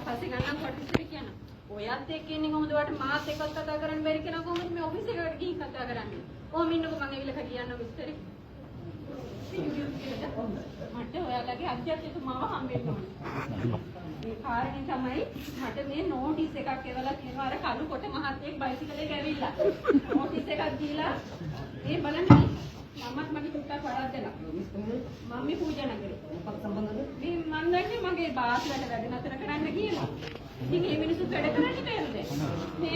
පස්සේ ගන්නම් කොටිස්ටරි කියන. ඔයත් එක්ක ඉන්නේ කොහොමද ඔයාලට මාත් එක්ක කතා කරන්න බැරි කෙනා කොහොමද මේ ඔෆිස් එකට ගිහින් කතා කරන්නේ? කොහොම ඉන්නකෝ මම ඇවිල්ලා කියන්නම් විස්තරේ. මට ඔයාලගේ අධ්‍යක්ෂතුමාව හම්බෙන්න ඕනේ. ඒ කාරණේ තමයි මට මේ නෝටිස් එකක් එවලා තියෙනවා අර කළු කොට මහත්තයෙක් බයිසිකලෙන් ඇවිල්ලා. නෝටිස් එකක් දීලා මේ බලන්න මමත් මගේ පුතා වරද්ද දෙනවා. මම මේ පූජා නගරේ. මොකක් සම්බන්ධද? මේ මන් දැන්නේ මගේ බාස්ලට වැඩ නතර කරන්න කියලා. ඉතින් මේ මිනිස්සු වැඩ කරන්නේ බැලුවේ.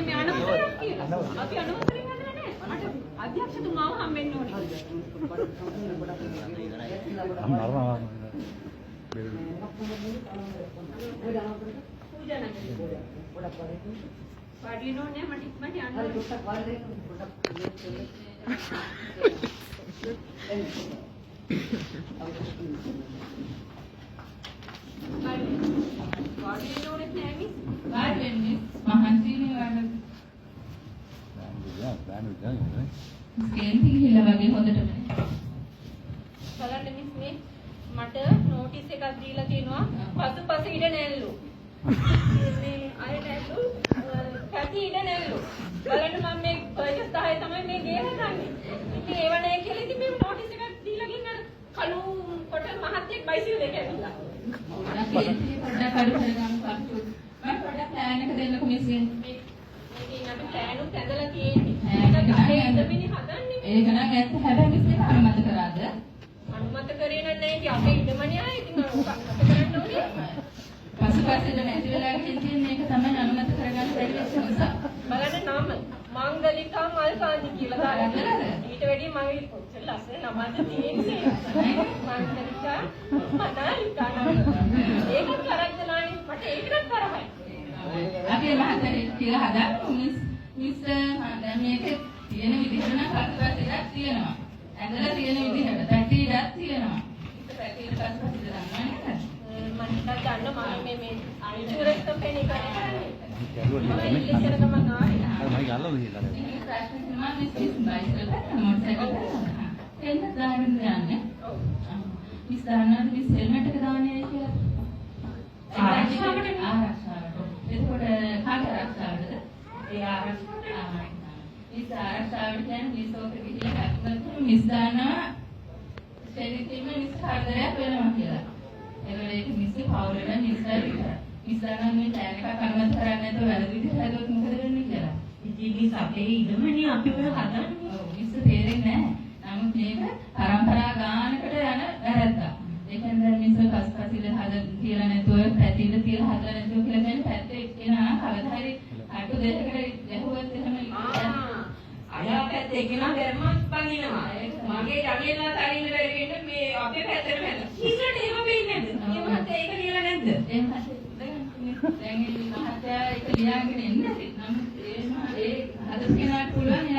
මේ අනවසරයක් කියලා. අපි අනවසරෙන් හදලා නැහැ. මට අධ්‍යක්ෂතුමාව හම්බෙන්න ඕනේ. පූජා නගරේ. පාඩිනෝනේ මට ඉක්මනට යන්න ඕනේ. මට නෝටිස් එකක් දීලා තියෙනවා පසුපස ඉඩ නැල්ලු. මේ අය නැල්ලු කැටි ඉඩ නැල්ලු. බලන්න මම මේ පර්චේස් 10 තමයි මේ ගේ හදන්නේ. ඉතින් ඒව නැහැ කියලා ඉතින් මේ නෝටිස් එකක් දීලා ගින්න කළු කොට මහත්තයෙක් බයිසිකල් එක ඇවිල්ලා. පොඩ්ඩක් අඩු කරගන්න පස්සු. මම පොඩ්ඩක් ප්ලෑන් එක දෙන්නකො මිස්සින්. මේකේ අපි ප්ලෑන් උත් ඇඳලා තියෙන්නේ. ඒක ගහේ ඇඳමිනි හදන්නේ. ඒක නම් ඇත්ත හැබැයි මිස්සින් අනුමත කරාද? අනුමත කරේ නැහැ ඉතින් අපේ ඉඩමනේ ආයේ ඉතින් ඔක කරන්න ඕනේ. පසුපසෙන් නැති වෙලා ගිහින් මේක තමයි අනුමත කරගන්න බැරි වෙච්ච නිසා. බලන්න නම මංගලිකා මල්කාන්ති කියලා දාලා ඊට වැඩිය මගේ කොච්චර ලස්සන නමක්ද තියෙන්නේ. මංගලිකා මනාලිකා නම. ඒකත් කරද්දලානේ මට ඒකත් තරහයි. අපේ මහත්තයා කියලා හදාගන්න මිස් දැන් මේක තියෙන විදිහට නම් පසුපසෙන් තියෙනවා. ඇඳලා තියෙන විදිහට පැටිඩක් තියෙනවා. ඒක පැටිඩ පස්සට දාන්න නේද? මම හිතා ගන්න මම මේ ඉන්ෂුරන්ස් කම්පැනි කරන්නේ. මම ඉලිසර ගමන් ආවා. මම ගල්ලා ගිහලා නේද? මේ ප්‍රශ්නේ මම මිස් බයිසිකල් මොටර් සයිකල් එන්න දාන්න යන්නේ. ඔව්. මිස් දාන්නාද මිස් හෙල්මට් එක දාන්නේ කියලා. ආරක්ෂාවට එතකොට කාගේ ආරක්ෂාවටද? ඒ ආරක්ෂාවට. මිස් ආරක්ෂාවට කියන්නේ මිස් ඔක ගිහිල්ලා කැප්ටන් මිස් දානවා. ශරීරෙම මිස් හතරක් වෙනවා කියලා. ඒක මිස් පවුලට මිස් හරියට. මිස් දානවා මේ ටෑන් එකක් අනුමත කරන්නේ නැතුව වැරදි විදිහට හදුවොත් මොකද වෙන්නේ කියලා. ඉතින් මිස් අපේ ඉඩමනේ අපි ඔය හදන්නේ. ඔව් මිස් තේරෙන්නේ නැහැ. නමුත් මේක පරම්පරා ගානකට යන වැරද්දක්. ඒ කියන්නේ මිස් පස්පසිල හදලා තියලා නැතුව පැතිල තියලා හදලා නැතුව කියලා කියන්නේ පැත්තේ එක්කෙනා කවදා හරි අටු දෙකකට ගැහුවත් එහෙම අයා පැත්තේ එක්කෙනා ධර්මයක් බඳිනවා. මගේ යන්නේලා තනින්න බැරි වෙන්නේ මේ අපේ පැත්තට වැටලා. කිසිට එහෙම වෙන්නේ නැද්ද? මේ මහත්තයා ඒක ලියලා නැද්ද? ඒ මහත්තයා දැන් මේ මහත්තයා ඒක ලියාගෙන ඉන්නේ. නම් ඒ හදස් කෙනාට පුළුවන්